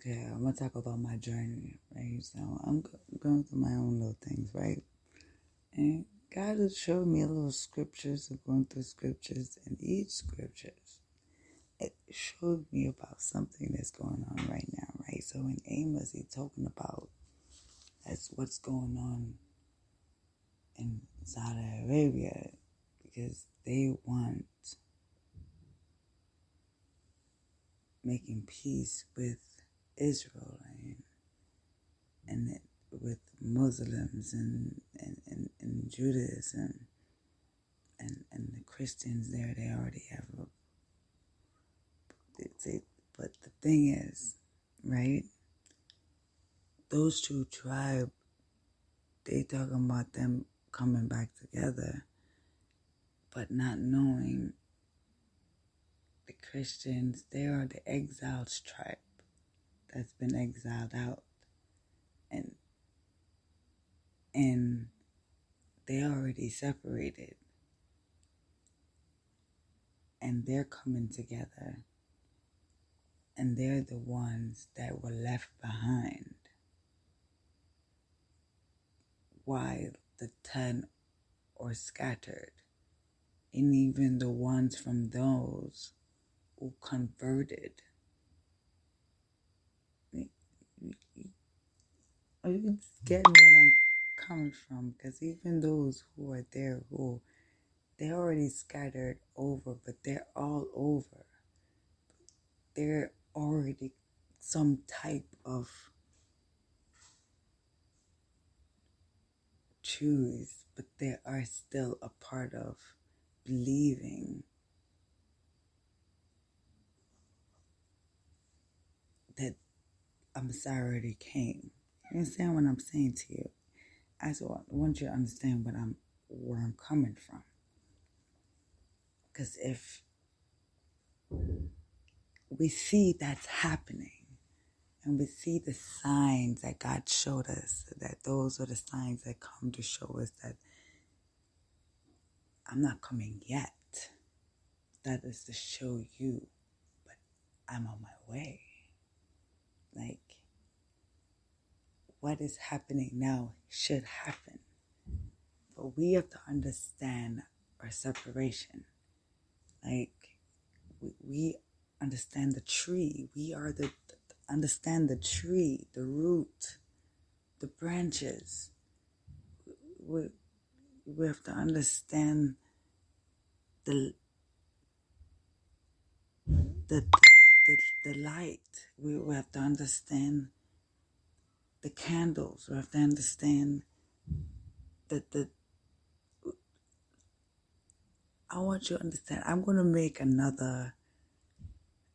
Okay, I'm gonna talk about my journey, right? So I'm going through my own little things, right? And God has showed me a little scriptures, of going through scriptures, and each scriptures, it showed me about something that's going on right now, right? So in Amos, he's talking about that's what's going on in Saudi Arabia, because they want making peace with Israel and with Muslims and Judaism and the Christians there. They already have but the thing is, right, those two tribes, they talking about them coming back together, but not knowing the Christians, they are the exiled tribe that's been exiled out, and they already separated, and they're coming together, and they're the ones that were left behind while the 10 are scattered, and even the ones from those who converted. Are you getting where I'm coming from? Because even those who are there, who they're already scattered over, but they're all over. They're already some type of Jews, but they are still a part of believing that a Messiah already came. You understand what I'm saying to you? I want you to understand where I'm coming from. Because if we see that's happening, and we see the signs that God showed us, that those are the signs that come to show us that I'm not coming yet. That is to show you, but I'm on my way. Like, what is happening now should happen. But we have to understand our separation. Like, we understand the tree. We are understand the tree, the root, the branches. We have to understand the light. We have to understand the candles. We have to understand I want you to understand. I'm going to make another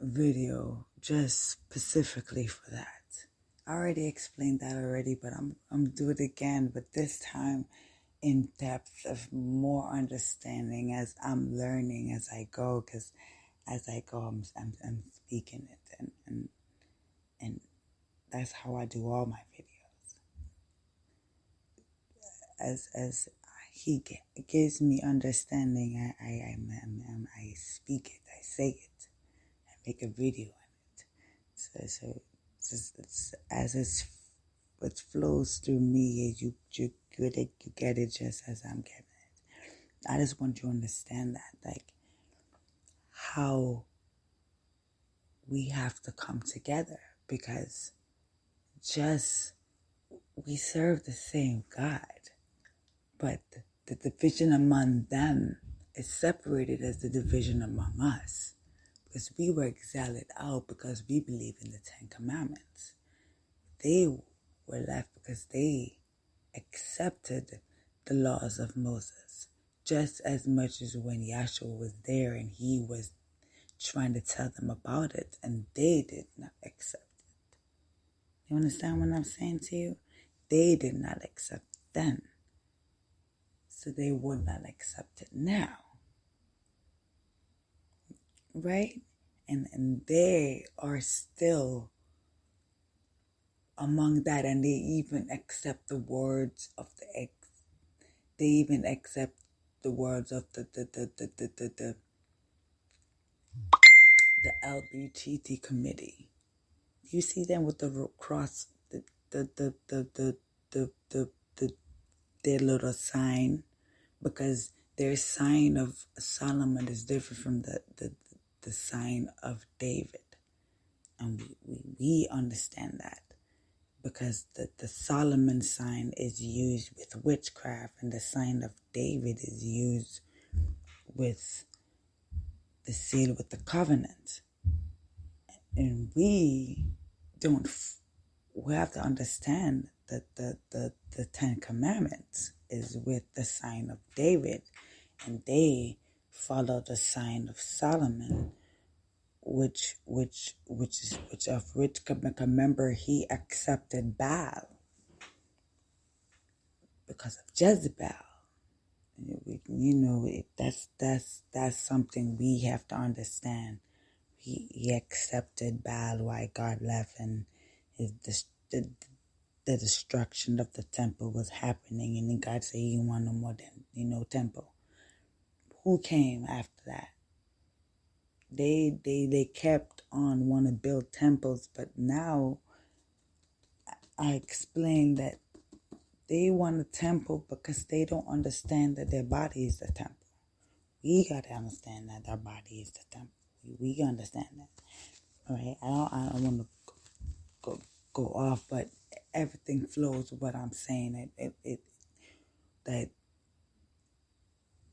video just specifically for that. I already explained that already, but I'm do it again, but this time in depth of more understanding as I'm learning as I go, because as I go, I'm speaking it, and that's how I do all my videos. As he gives me understanding, I speak it, I say it, I make a video on it. So it flows through me, you get it just as I'm getting it. I just want you to understand that, like, how we have to come together, because we serve the same God, but the division among them is separated as the division among us, because we were exiled out because we believe in the 10 Commandments. They were left because they accepted the laws of Moses just as much as when Yahshua was there and he was trying to tell them about it, and they did not accept it. You understand what I'm saying to you? They did not accept it then, so they would not accept it now. Right? And they are still among that, and they even accept the words of they even accept the words of the LGBT committee. You see them with the cross, their little sign, because their sign of Solomon is different from the sign of David. And we understand that, because the Solomon sign is used with witchcraft, and the sign of David is used with the seal with the covenant. And we have to understand that the Ten Commandments is with the sign of David, and they follow the sign of Solomon, which remember, he accepted Baal because of Jezebel. That's something we have to understand. He accepted Baal while God left, and the destruction of the temple was happening, and then God said he didn't want no more temple. Who came after that? They kept on want to build temples, but now I explained that they want a temple because they don't understand that their body is the temple. We got to understand that our body is the temple. We understand that. All right? I don't want to go off, but everything flows with what I'm saying. That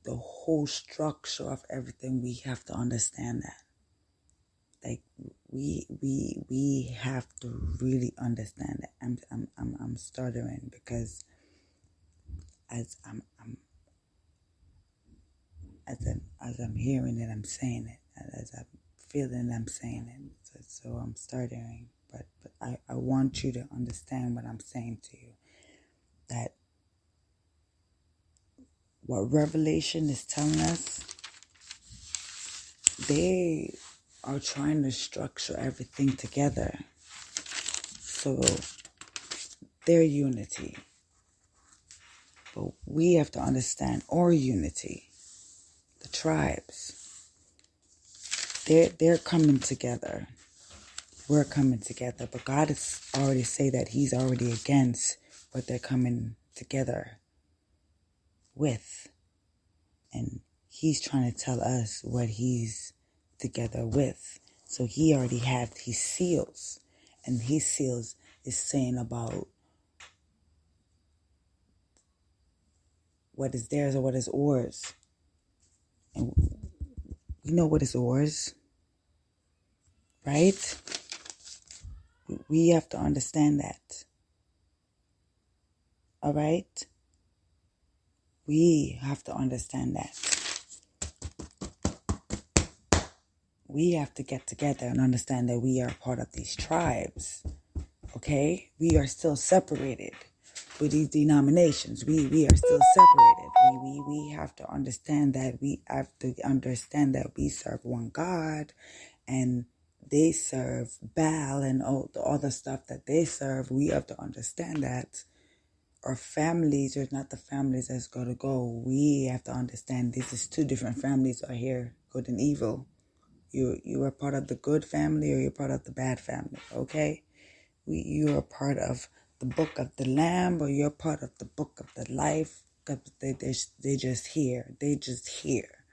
the whole structure of everything, we have to understand that. Like we have to really understand that. I'm stuttering because as I'm hearing it, I'm saying it. As I'm feeling it, I'm saying it. So I'm stuttering. But I want you to understand what I'm saying to you. That what Revelation is telling us, they are trying to structure everything together. So their unity. But we have to understand our unity. The tribes. They're coming together. We're coming together. But God has already said that he's already against what they're coming together with. And he's trying to tell us what he's together with. So he already had his seals. And his seals is saying about what is theirs or what is ours. And we know what is ours, right? We have to understand that. All right? We have to understand that. We have to get together and understand that we are part of these tribes. Okay? We are still separated with these denominations. We are still separated. We have to understand that we serve one God, and they serve Baal and all the other stuff that they serve. We have to understand that our families are not the families that's going to go. We have to understand this is two different families are here, good and evil. You are part of the good family, or you're part of the bad family, okay? You are part of the book of the Lamb, or you're part of the book of the life. They just here. They just here.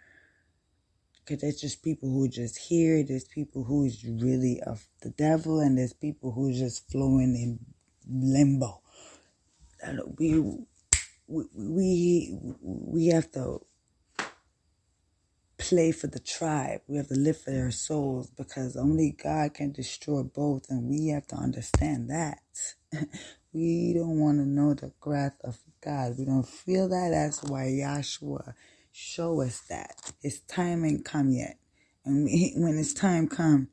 Because there's just people who just here. There's people who's really of the devil, and there's people who just flowing in limbo. We have to play for the tribe. We have to live for their souls, because only God can destroy both, and we have to understand that. We don't want to know the wrath of God. We don't feel that. That's why Yahshua show us that his time ain't come yet, and when his time come,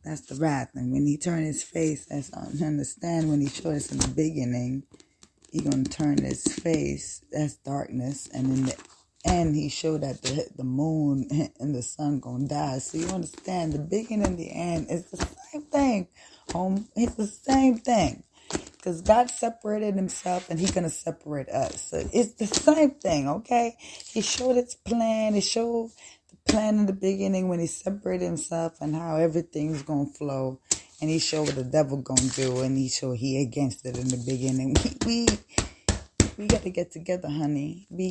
that's the wrath. And when he turn his face, that's understand. When he showed us in the beginning, he gonna turn his face. That's darkness, and in the end, he showed that the moon and the sun gonna die. So you understand, the beginning and the end is the same thing. It's the same thing. Because God separated himself, and he's going to separate us. So it's the same thing, okay? He showed its plan. He showed the plan in the beginning when he separated himself and how everything's going to flow. And he showed what the devil gonna do, and he showed he against it in the beginning. We got to get together, honey. We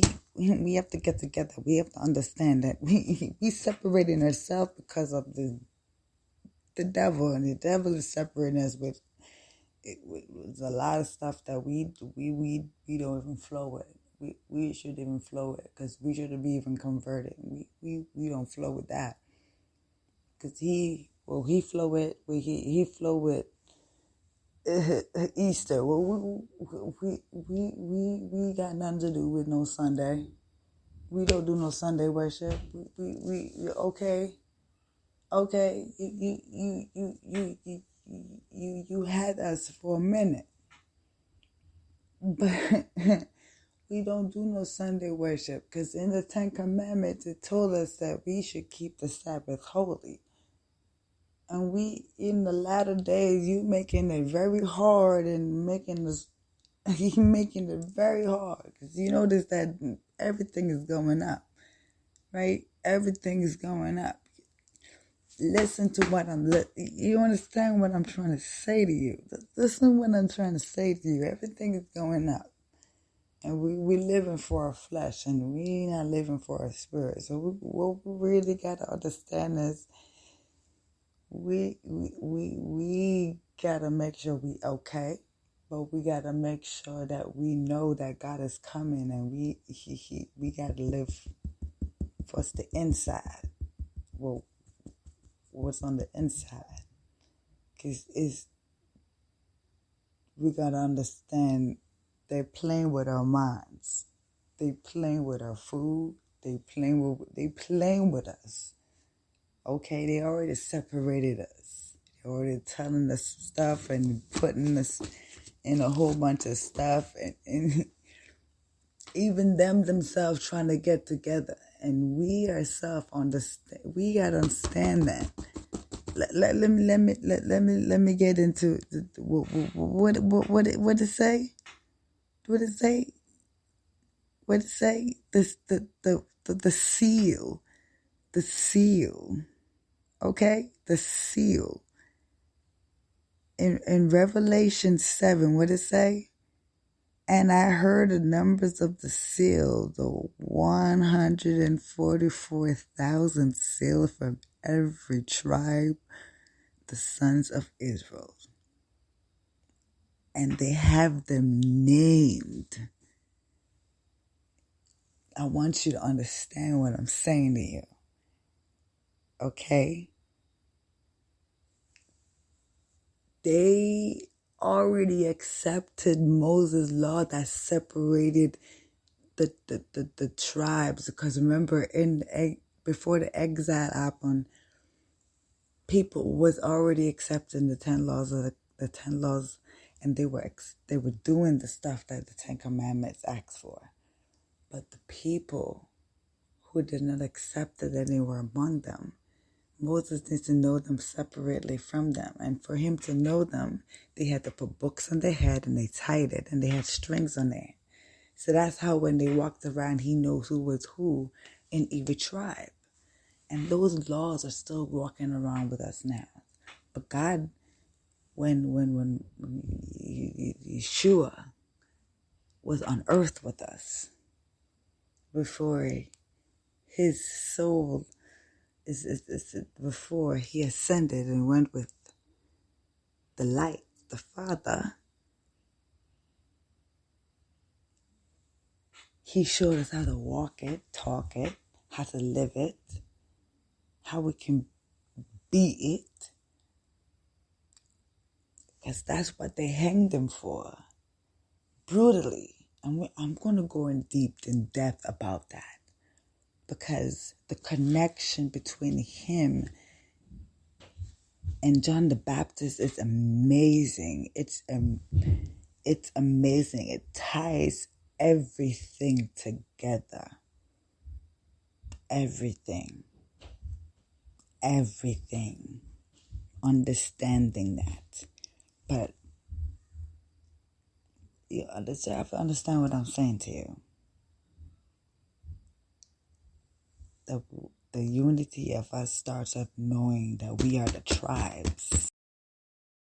have to get together. We have to understand that we separating ourselves because of the devil, and the devil is separating us with a lot of stuff that we don't even flow with. We should even flow with, because we shouldn't be even converted. We don't flow with that, because he flow with Easter. Well, we got nothing to do with no Sunday. We don't do no Sunday worship. We okay. You had us for a minute, but we don't do no Sunday worship, because in the 10 Commandments it told us that we should keep the Sabbath holy. And we, in the latter days, you making it very hard and making it very hard. Because you notice that everything is going up, right? Everything is going up. Listen to what you understand what I'm trying to say to you. Listen what I'm trying to say to you. Everything is going up. And we living for our flesh, and we not living for our spirit. So what we really got to understand is, we gotta make sure we okay, but we gotta make sure that we know that God is coming, and we gotta live for the inside. Well, what's on the inside? Because we gotta understand, they're playing with our minds, they playing with our food, they playing with us. Okay, they already separated us. They're already telling us stuff and putting us in a whole bunch of stuff, and even themselves trying to get together. And we ourselves understand. We gotta understand that. Let me get into what it say. What it say? What it say? The seal. The seal. Okay? The seal. In Revelation 7, what it say? And I heard the numbers of the seal, the 144,000 seal from every tribe, the sons of Israel. And they have them named. I want you to understand what I'm saying to you. Okay? They already accepted Moses' law that separated the tribes. Because remember, before the exile happened, people was already accepting the 10 laws of the 10 laws, and they were doing the stuff that the 10 Commandments asked for. But the people who did not accept it, and they were among them, Moses needs to know them separately from them. And for him to know them, they had to put books on their head, and they tied it, and they had strings on there. So that's how when they walked around, he knows who was who in every tribe. And those laws are still walking around with us now. But God, when Yeshua was on earth with us, before his soul before he ascended and went with the light, the Father, he showed us how to walk it, talk it, how to live it, how we can be it. Because that's what they hanged him for, brutally. And I'm going to go in depth about that. Because the connection between him and John the Baptist is amazing. It's amazing. It ties everything together. Everything. Understanding that. But you have to understand what I'm saying to you. The unity of us starts up knowing that we are the tribes.